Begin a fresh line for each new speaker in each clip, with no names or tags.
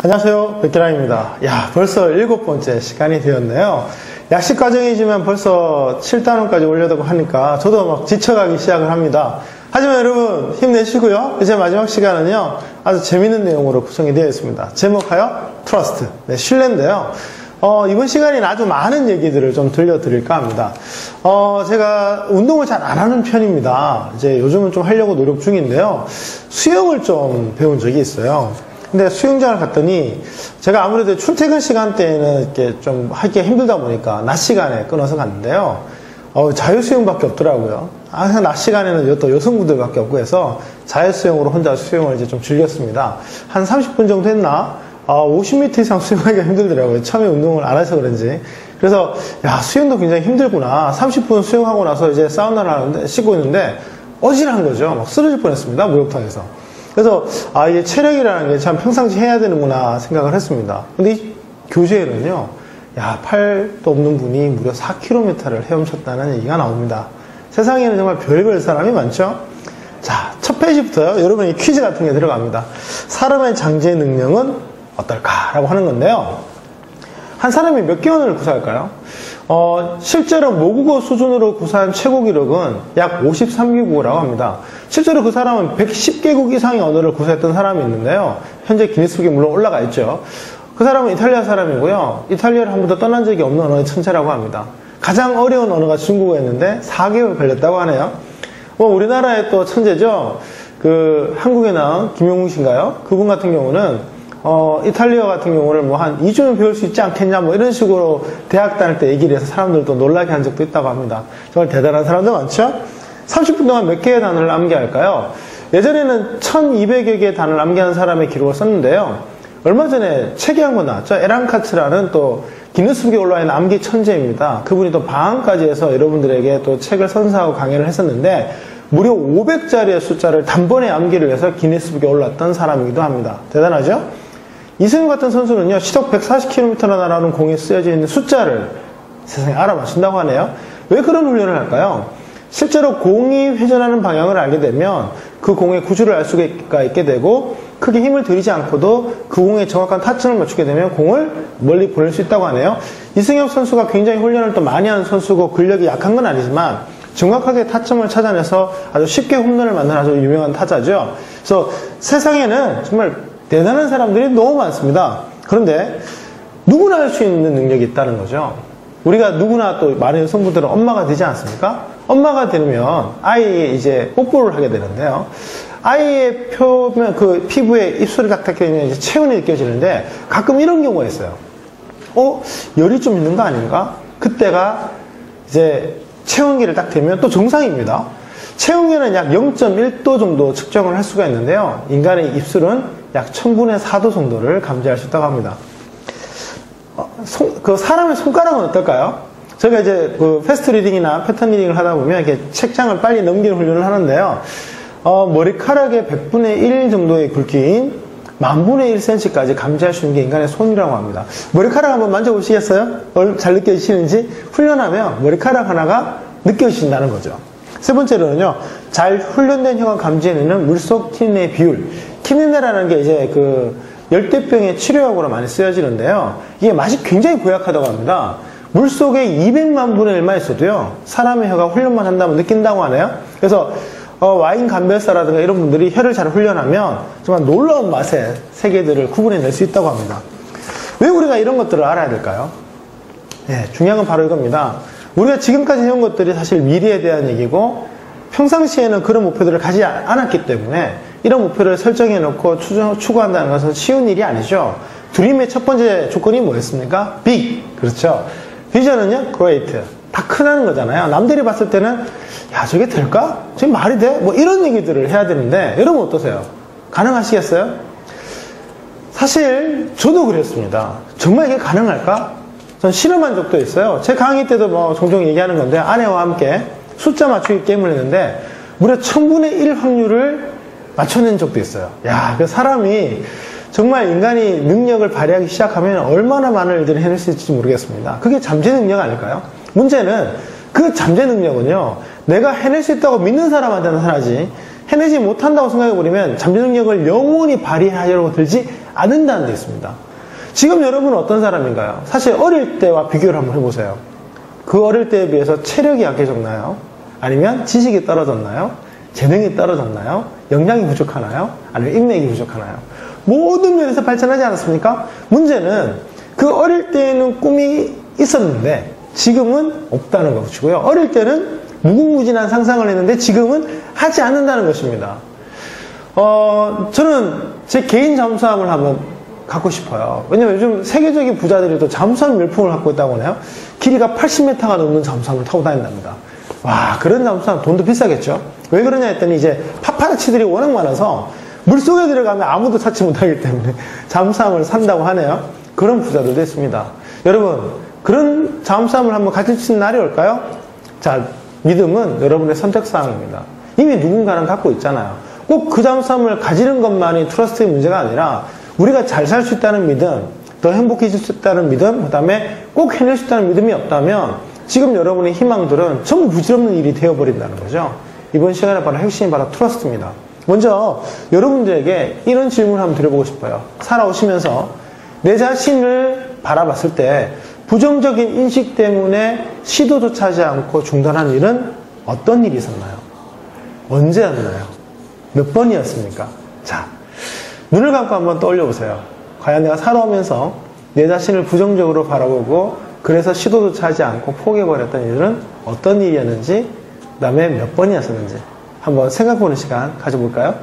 안녕하세요, 백기랑입니다. 야, 벌써 7번째 시간이 되었네요. 약식 과정이지만 벌써 7단원까지 올려다고 하니까 저도 막 지쳐가기 시작을 합니다. 하지만 여러분 힘내시고요. 이제 마지막 시간은요, 아주 재밌는 내용으로 구성이 되어 있습니다. 제목하여 트러스트, 신뢰인데요. 이번 시간에는 아주 많은 얘기들을 좀 들려드릴까 합니다. 제가 운동을 잘 안 하는 편입니다. 이제 요즘은 좀 하려고 노력 중인데요. 수영을 좀 배운 적이 있어요. 근데 수영장을 갔더니 제가 아무래도 출퇴근 시간대에는 이렇게 좀 하기가 힘들다 보니까 낮 시간에 끊어서 갔는데요. 자유수영밖에 없더라고요. 항상 낮 시간에는 또 여성분들밖에 없고 해서 자유수영으로 혼자 수영을 이제 좀 즐겼습니다. 한 30분 정도 했나? 50m 이상 수영하기가 힘들더라고요. 처음에 운동을 안 해서 그런지. 그래서, 야, 수영도 굉장히 힘들구나. 30분 수영하고 나서 이제 사우나를 하는데, 씻고 있는데, 어지러운 거죠. 막 쓰러질 뻔했습니다. 목욕탕에서. 그래서, 이게 체력이라는 게 참 평상시 해야 되는구나 생각을 했습니다. 근데 이 교재에는요, 야, 팔도 없는 분이 무려 4km를 헤엄쳤다는 얘기가 나옵니다. 세상에는 정말 별별 사람이 많죠? 자, 첫 페이지부터요, 여러분이 퀴즈 같은 게 들어갑니다. 사람의 잠재 능력은 어떨까라고 하는 건데요. 한 사람이 몇 개 언어를 구사할까요? 실제로 모국어 수준으로 구사한 최고 기록은 약 53개국어라고 합니다. 실제로 그 사람은 110개국 이상의 언어를 구사했던 사람이 있는데요. 현재 기네스북에 물론 올라가 있죠. 그 사람은 이탈리아 사람이고요. 이탈리아를 한 번도 떠난 적이 없는 언어의 천재라고 합니다. 가장 어려운 언어가 중국어였는데 4개월 걸렸다고 하네요. 우리나라의 또 천재죠. 한국에 나온 김용웅 씨인가요? 그분 같은 경우는 이탈리아 같은 경우는 한 2주는 배울 수 있지 않겠냐, 이런 식으로 대학 다닐 때 얘기를 해서 사람들도 놀라게 한 적도 있다고 합니다. 정말 대단한 사람들 많죠? 30분 동안 몇 개의 단어를 암기할까요? 예전에는 1200여 개의 단어를 암기한 사람의 기록을 썼는데요. 얼마 전에 책이 한 권 나왔죠? 에란카츠라는 또 기네스북에 올라와 있는 암기 천재입니다. 그분이 또 방학까지 해서 여러분들에게 또 책을 선사하고 강연을 했었는데, 무려 500자리의 숫자를 단번에 암기를 해서 기네스북에 올랐던 사람이기도 합니다. 대단하죠? 이승엽 같은 선수는요, 시속 140km나 날아오는 공에 쓰여져 있는 숫자를 세상에 알아맞힌다고 하네요. 왜 그런 훈련을 할까요? 실제로 공이 회전하는 방향을 알게 되면 그 공의 구주를 알 수가 있게 되고, 크게 힘을 들이지 않고도 그 공에 정확한 타점을 맞추게 되면 공을 멀리 보낼 수 있다고 하네요. 이승엽 선수가 굉장히 훈련을 또 많이 하는 선수고 근력이 약한 건 아니지만 정확하게 타점을 찾아내서 아주 쉽게 홈런을 만드는 아주 유명한 타자죠. 그래서 세상에는 정말 대단한 사람들이 너무 많습니다. 그런데 누구나 할 수 있는 능력이 있다는 거죠. 우리가 누구나 또 많은 여성분들은 엄마가 되지 않습니까? 엄마가 되면 아이의 이제 뽀뽀를 하게 되는데요. 아이의 표면, 피부에 입술이 딱 닦여있는 이제 체온이 느껴지는데 가끔 이런 경우가 있어요. 열이 좀 있는 거 아닌가? 그때가 이제 체온계를 딱 대면 또 정상입니다. 체온계는 약 0.1도 정도 측정을 할 수가 있는데요. 인간의 입술은 약 1000분의 4도 정도를 감지할 수 있다고 합니다. 사람의 손가락은 어떨까요? 저희가 이제 패스트 리딩이나 패턴 리딩을 하다 보면 이렇게 책장을 빨리 넘기는 훈련을 하는데요. 머리카락의 100분의 1 정도의 굵기인 10,000분의 1cm까지 감지할 수 있는 게 인간의 손이라고 합니다. 머리카락 한번 만져보시겠어요? 잘 느껴지시는지? 훈련하면 머리카락 하나가 느껴지신다는 거죠. 세 번째로는요, 잘 훈련된 혀가 감지해내는 물속 키린의 비율. 키린이라는 게 이제 열대병의 치료약으로 많이 쓰여지는데요. 이게 맛이 굉장히 고약하다고 합니다. 물속에 200만 분의 1만 있어도요, 사람의 혀가 훈련만 한다면 느낀다고 하네요. 그래서 와인 감별사라든가 이런 분들이 혀를 잘 훈련하면 정말 놀라운 맛의 세계들을 구분해낼 수 있다고 합니다. 왜 우리가 이런 것들을 알아야 될까요? 중요한 건 바로 이겁니다. 우리가 지금까지 해온 것들이 사실 미래에 대한 얘기고, 평상시에는 그런 목표들을 가지지 않았기 때문에 이런 목표를 설정해 놓고 추구한다는 것은 쉬운 일이 아니죠. 드림의 첫 번째 조건이 뭐였습니까? 빅. 그렇죠. 비전은요, great. 다 크다는 거잖아요. 남들이 봤을 때는, 야, 저게 될까? 저게 말이 돼? 이런 얘기들을 해야 되는데, 여러분 어떠세요? 가능하시겠어요? 사실, 저도 그랬습니다. 정말 이게 가능할까? 전 실험한 적도 있어요. 제 강의 때도 종종 얘기하는 건데, 아내와 함께 숫자 맞추기 게임을 했는데, 무려 1000분의 1 확률을 맞춰낸 적도 있어요. 야, 사람이 정말 인간이 능력을 발휘하기 시작하면 얼마나 많은 일들을 해낼 수 있을지 모르겠습니다. 그게 잠재 능력 아닐까요? 문제는 그 잠재 능력은요, 내가 해낼 수 있다고 믿는 사람한테는 하나지, 해내지 못한다고 생각해버리면 잠재 능력을 영원히 발휘하려고 들지 안 된다는 데 있습니다. 지금 여러분은 어떤 사람인가요? 사실 어릴 때와 비교를 한번 해보세요. 그 어릴 때에 비해서 체력이 약해졌나요? 아니면 지식이 떨어졌나요? 재능이 떨어졌나요? 역량이 부족하나요? 아니면 인맥이 부족하나요? 모든 면에서 발전하지 않았습니까? 문제는 그 어릴 때에는 꿈이 있었는데 지금은 없다는 것이고요. 어릴 때는 무궁무진한 상상을 했는데 지금은 하지 않는다는 것입니다. 저는 제 개인 잠수함을 한번 갖고 싶어요. 왜냐면 요즘 세계적인 부자들이 또 잠수함 열풍을 갖고 있다고 하네요. 길이가 80m가 넘는 잠수함을 타고 다닌답니다. 와, 그런 잠수함 돈도 비싸겠죠? 왜 그러냐 했더니 이제 파파라치들이 워낙 많아서 물속에 들어가면 아무도 찾지 못하기 때문에 잠수함을 산다고 하네요. 그런 부자들도 있습니다. 여러분, 그런 잠수함을 한번 가질 수 있는 날이 올까요? 자, 믿음은 여러분의 선택사항입니다. 이미 누군가는 갖고 있잖아요. 꼭 그 잠수함을 가지는 것만이 트러스트의 문제가 아니라 우리가 잘 살 수 있다는 믿음, 더 행복해질 수 있다는 믿음, 그 다음에 꼭 해낼 수 있다는 믿음이 없다면 지금 여러분의 희망들은 전부 부질없는 일이 되어버린다는 거죠. 이번 시간에 바로 핵심이 바로 트러스트입니다. 먼저 여러분들에게 이런 질문을 한번 드려보고 싶어요. 살아오시면서 내 자신을 바라봤을 때 부정적인 인식 때문에 시도조차 하지 않고 중단한 일은 어떤 일이 있었나요? 언제였나요? 몇 번이었습니까? 자, 눈을 감고 한번 떠올려 보세요. 과연 내가 살아오면서 내 자신을 부정적으로 바라보고 그래서 시도조차 하지 않고 포기해버렸던 일은 어떤 일이었는지, 그 다음에 몇 번이었었는지 한번 생각해보는 시간 가져볼까요?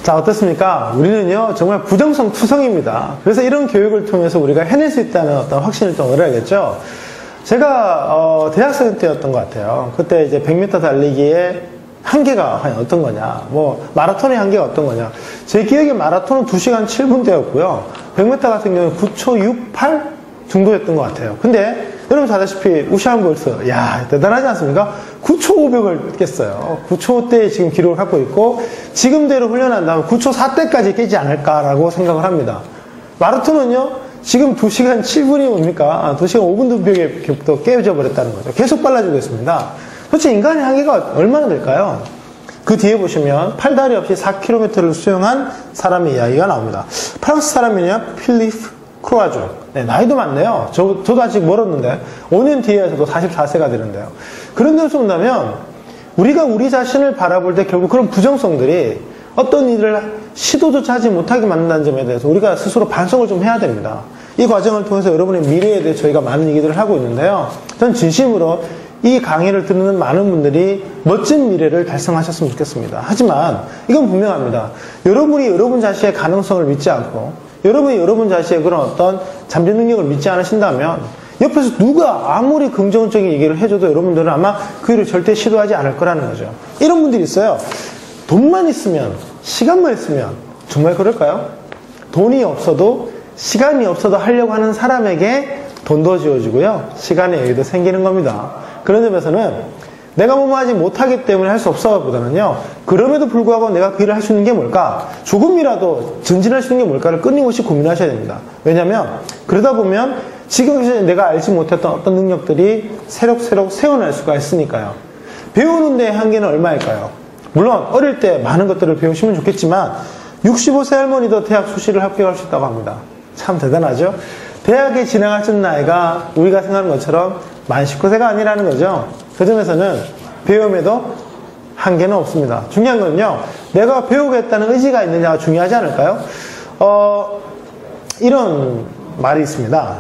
자, 어떻습니까? 우리는요, 정말 부정성 투성입니다. 그래서 이런 교육을 통해서 우리가 해낼 수 있다는 어떤 확신을 좀 얻어야겠죠. 제가, 대학생 때였던 것 같아요. 그때 이제 100m 달리기의 한계가 과연 어떤 거냐, 마라톤의 한계가 어떤 거냐. 제 기억에 마라톤은 2시간 7분대였고요. 100m 같은 경우는 9초 68 정도였던 것 같아요. 근데, 여러분 잘 아다시피 우샤인 볼트, 야 대단하지 않습니까? 9초 500을 깼어요. 9초 때 지금 기록을 갖고 있고 지금대로 훈련한다면 9초 4대까지 깨지 않을까라고 생각을 합니다. 마라톤은요 지금 2시간 7분이 뭡니까? 2시간 5분 2벽에 깨져 버렸다는 거죠. 계속 빨라지고 있습니다. 도대체 인간의 한계가 얼마나 될까요? 그 뒤에 보시면 팔다리 없이 4km를 수영한 사람의 이야기가 나옵니다. 프랑스 사람이냐? 필립 크루아주. 네, 나이도 많네요. 저도 아직 멀었는데 5년 뒤에 저도 44세가 되는데요. 그런 데서 본다면 우리가 우리 자신을 바라볼 때 결국 그런 부정성들이 어떤 일을 시도조차 하지 못하게 만든다는 점에 대해서 우리가 스스로 반성을 좀 해야 됩니다. 이 과정을 통해서 여러분의 미래에 대해 저희가 많은 얘기들을 하고 있는데요. 전 진심으로 이 강의를 듣는 많은 분들이 멋진 미래를 달성하셨으면 좋겠습니다. 하지만 이건 분명합니다. 여러분이 여러분 자신의 가능성을 믿지 않고 여러분이 여러분 자신의 그런 어떤 잠재 능력을 믿지 않으신다면 옆에서 누가 아무리 긍정적인 얘기를 해줘도 여러분들은 아마 그 일을 절대 시도하지 않을 거라는 거죠. 이런 분들이 있어요. 돈만 있으면, 시간만 있으면 정말 그럴까요? 돈이 없어도 시간이 없어도 하려고 하는 사람에게 돈도 지어지고요. 시간의 여유도 생기는 겁니다. 그런 점에서는 내가 뭐뭐 하지 못하기 때문에 할 수 없어 보다는요, 그럼에도 불구하고 내가 그 일을 할 수 있는 게 뭘까? 조금이라도 전진할 수 있는 게 뭘까를 끊임없이 고민하셔야 됩니다. 왜냐면 그러다 보면 지금 내가 알지 못했던 어떤 능력들이 새록새록 새어날 수가 있으니까요. 배우는 데의 한계는 얼마일까요? 물론 어릴 때 많은 것들을 배우시면 좋겠지만 65세 할머니도 대학 수시를 합격할 수 있다고 합니다. 참 대단하죠? 대학에 진학하신 나이가 우리가 생각하는 것처럼 만 19세가 아니라는 거죠. 그 점에서는 배움에도 한계는 없습니다. 중요한 건요, 내가 배우겠다는 의지가 있느냐가 중요하지 않을까요? 이런 말이 있습니다.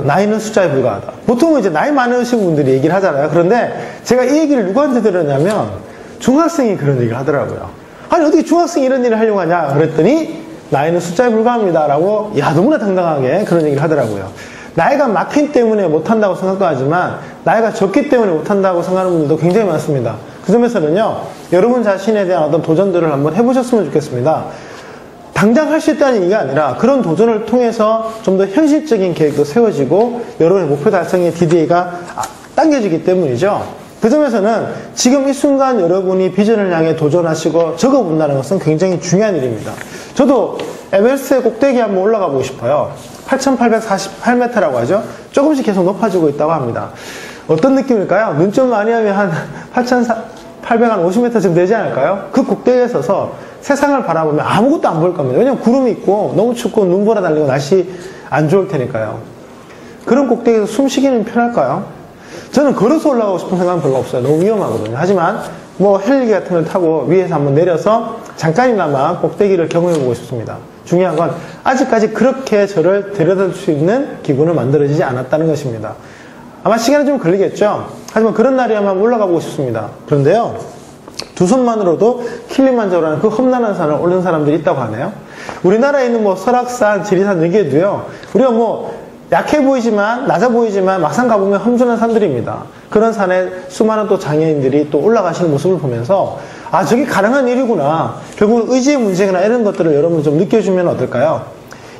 나이는 숫자에 불과하다. 보통은 이제 나이 많으신 분들이 얘기를 하잖아요. 그런데 제가 이 얘기를 누구한테 들었냐면 중학생이 그런 얘기를 하더라고요. 아니 어떻게 중학생이 이런 일을 하려고 하냐 그랬더니 나이는 숫자에 불과합니다 라고 너무나 당당하게 그런 얘기를 하더라고요. 나이가 많기 때문에 못한다고 생각도 하지만 나이가 적기 때문에 못한다고 생각하는 분들도 굉장히 많습니다. 그 점에서는요, 여러분 자신에 대한 어떤 도전들을 한번 해보셨으면 좋겠습니다. 당장 할 수 있다는 얘기가 아니라 그런 도전을 통해서 좀 더 현실적인 계획도 세워지고 여러분의 목표 달성의 DDA가 당겨지기 때문이죠. 그 점에서는 지금 이 순간 여러분이 비전을 향해 도전하시고 적어본다는 것은 굉장히 중요한 일입니다. 저도 에베레스트의 꼭대기 한번 올라가 보고 싶어요. 8,848m라고 하죠. 조금씩 계속 높아지고 있다고 합니다. 어떤 느낌일까요? 눈 좀 많이 하면 한 8,850m쯤 되지 않을까요? 그 꼭대기에 서서 세상을 바라보면 아무것도 안 보일 겁니다. 왜냐면 구름이 있고 너무 춥고 눈보라 달리고 날씨 안 좋을 테니까요. 그런 꼭대기에서 숨 쉬기는 편할까요? 저는 걸어서 올라가고 싶은 생각은 별로 없어요. 너무 위험하거든요. 하지만 뭐 헬기 같은 걸 타고 위에서 한번 내려서 잠깐이나마 꼭대기를 경험해보고 싶습니다. 중요한 건 아직까지 그렇게 저를 데려다 줄 수 있는 기구는 만들어지지 않았다는 것입니다. 아마 시간이 좀 걸리겠죠? 하지만 그런 날이 아마 올라가보고 싶습니다. 그런데요, 두 손만으로도 킬리만자로라는 그 험난한 산을 오른 사람들이 있다고 하네요. 우리나라에 있는 뭐 설악산, 지리산 여기에도요, 우리가 뭐 약해 보이지만, 낮아 보이지만 막상 가보면 험준한 산들입니다. 그런 산에 수많은 또 장애인들이 또 올라가시는 모습을 보면서 아, 저게 가능한 일이구나. 결국은 의지의 문제나 이런 것들을 여러분 좀 느껴주면 어떨까요?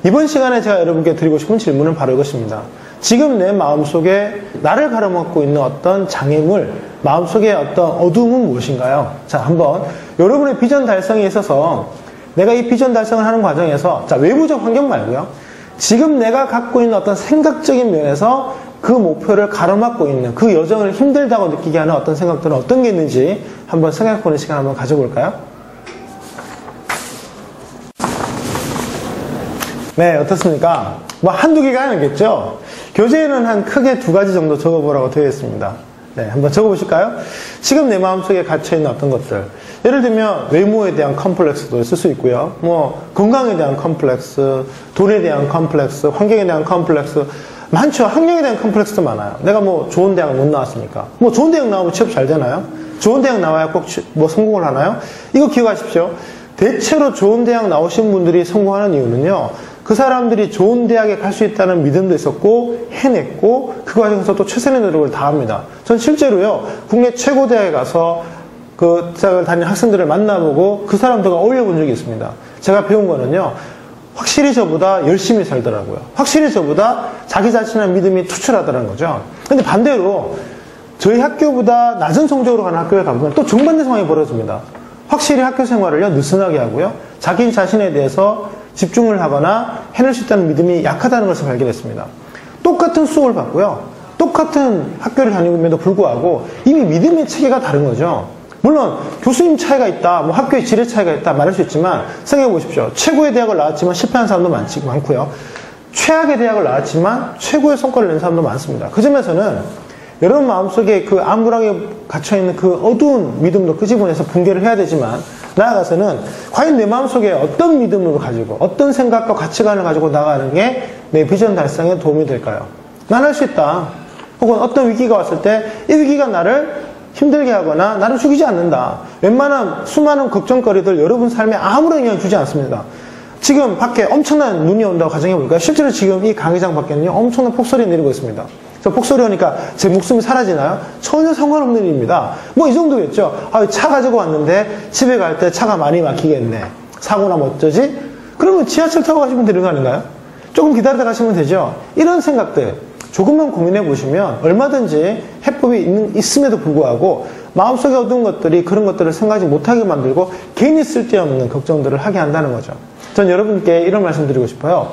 이번 시간에 제가 여러분께 드리고 싶은 질문은 바로 이것입니다. 지금 내 마음속에 나를 가로막고 있는 어떤 장애물, 마음속에 어떤 어두움은 무엇인가요? 자, 한번 여러분의 비전 달성에 있어서 내가 이 비전 달성을 하는 과정에서 자, 외부적 환경 말고요. 지금 내가 갖고 있는 어떤 생각적인 면에서 그 목표를 가로막고 있는 그 여정을 힘들다고 느끼게 하는 어떤 생각들은 어떤 게 있는지 한번 생각해보는 시간 한번 가져볼까요? 네, 어떻습니까? 뭐 한두 개가 아니겠죠? 교재에는 한 크게 두 가지 정도 적어보라고 되어 있습니다. 네, 한번 적어보실까요? 지금 내 마음속에 갇혀있는 어떤 것들. 예를 들면 외모에 대한 컴플렉스도 쓸 수 있고요. 뭐 건강에 대한 컴플렉스, 돈에 대한 컴플렉스, 환경에 대한 컴플렉스 많죠. 환경에 대한 컴플렉스도 많아요. 내가 뭐 좋은 대학을 못 나왔으니까. 뭐 좋은 대학 나오면 취업 잘 되나요? 좋은 대학 나와야 꼭 뭐 성공을 하나요? 이거 기억하십시오. 대체로 좋은 대학 나오신 분들이 성공하는 이유는요. 그 사람들이 좋은 대학에 갈 수 있다는 믿음도 있었고 해냈고 그 과정에서 또 최선의 노력을 다합니다. 전 실제로요. 국내 최고 대학에 가서 그 대학을 다니는 학생들을 만나보고 그 사람들과 어울려본 적이 있습니다. 제가 배운 거는요. 확실히 저보다 열심히 살더라고요. 확실히 저보다 자기 자신의 믿음이 투철하더라는 거죠. 근데 반대로 저희 학교보다 낮은 성적으로 가는 학교에 가보면 또 정반대 상황이 벌어집니다. 확실히 학교 생활을요 느슨하게 하고요. 자기 자신에 대해서 집중을 하거나 해낼 수 있다는 믿음이 약하다는 것을 발견했습니다. 똑같은 수업을 받고요. 똑같은 학교를 다니고임에도 불구하고 이미 믿음의 체계가 다른 거죠. 물론 교수님 차이가 있다, 뭐 학교의 질의 차이가 있다 말할 수 있지만 생각해 보십시오. 최고의 대학을 나왔지만 실패한 사람도 많고요. 최악의 대학을 나왔지만 최고의 성과를 낸 사람도 많습니다. 그 점에서는 여러분 마음속에 그 암울하게 갇혀있는 그 어두운 믿음도 끄집어내서 붕괴를 해야 되지만 나아가서는 과연 내 마음속에 어떤 믿음을 가지고 어떤 생각과 가치관을 가지고 나가는 게 내 비전 달성에 도움이 될까요? 난 할 수 있다. 혹은 어떤 위기가 왔을 때 이 위기가 나를 힘들게 하거나 나를 죽이지 않는다. 웬만한 수많은 걱정거리들 여러분 삶에 아무런 영향을 주지 않습니다. 지금 밖에 엄청난 눈이 온다고 가정해볼까요? 실제로 지금 이 강의장 밖에는요 엄청난 폭설이 내리고 있습니다. 저 폭설이 오니까 제 목숨이 사라지나요? 전혀 상관없는 일입니다. 뭐 이 정도겠죠. 아, 차 가지고 왔는데 집에 갈 때 차가 많이 막히겠네. 사고 나면 어쩌지? 그러면 지하철 타고 가시면 되는 거 아닌가요? 조금 기다리다 가시면 되죠. 이런 생각들 조금만 고민해 보시면 얼마든지 해법이 있음에도 불구하고 마음속에 어두운 것들이 그런 것들을 생각하지 못하게 만들고 괜히 쓸데없는 걱정들을 하게 한다는 거죠. 전 여러분께 이런 말씀 드리고 싶어요.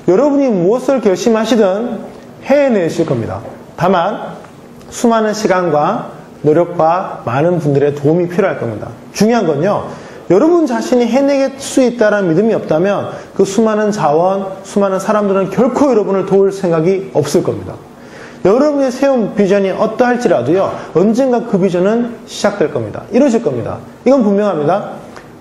여러분이 무엇을 결심하시든 해내실 겁니다. 다만 수많은 시간과 노력과 많은 분들의 도움이 필요할 겁니다. 중요한 건요. 여러분 자신이 해내길 수 있다는 믿음이 없다면 그 수많은 자원, 수많은 사람들은 결코 여러분을 도울 생각이 없을 겁니다. 여러분이 세운 비전이 어떠할지라도요. 언젠가 그 비전은 시작될 겁니다. 이루어질 겁니다. 이건 분명합니다.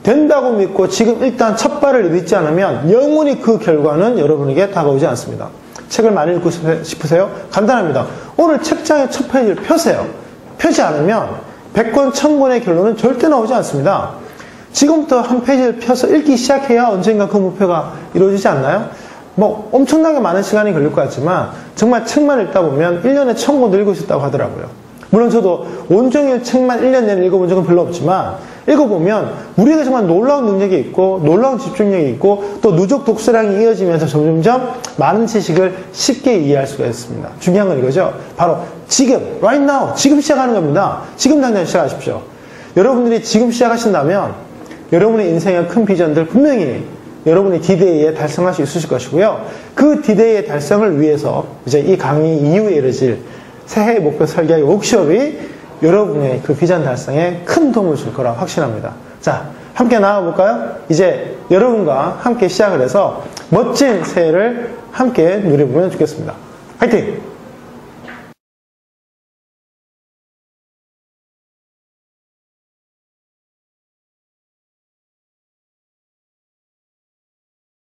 된다고 믿고 지금 일단 첫 발을 내딛지 않으면 영원히 그 결과는 여러분에게 다가오지 않습니다. 책을 많이 읽고 싶으세요? 간단합니다. 오늘 책장의 첫 페이지를 펴세요. 펴지 않으면 100권, 1000권의 결론은 절대 나오지 않습니다. 지금부터 한 페이지를 펴서 읽기 시작해야 언젠가 그 목표가 이루어지지 않나요? 뭐 엄청나게 많은 시간이 걸릴 것 같지만 정말 책만 읽다 보면 1년에 1000권도 읽을 수 있다고 하더라고요. 물론 저도 온종일 책만 1년 내내 읽어본 적은 별로 없지만 읽어보면 우리에게 정말 놀라운 능력이 있고 놀라운 집중력이 있고 또 누적 독서량이 이어지면서 점점점 많은 지식을 쉽게 이해할 수가 있습니다. 중요한 건 이거죠. 바로 지금, right now, 지금 시작하는 겁니다. 지금 당장 시작하십시오. 여러분들이 지금 시작하신다면 여러분의 인생의 큰 비전들 분명히 여러분이 디데이에 달성할 수 있으실 것이고요. 그 디데이의 달성을 위해서 이제 이 강의 이후에 이뤄질 새해 목표 설계의 워크숍이 여러분의 그 비전 달성에 큰 도움을 줄 거라 확신합니다. 자, 함께 나가볼까요? 이제 여러분과 함께 시작을 해서 멋진 새해를 함께 누려보면 좋겠습니다. 화이팅!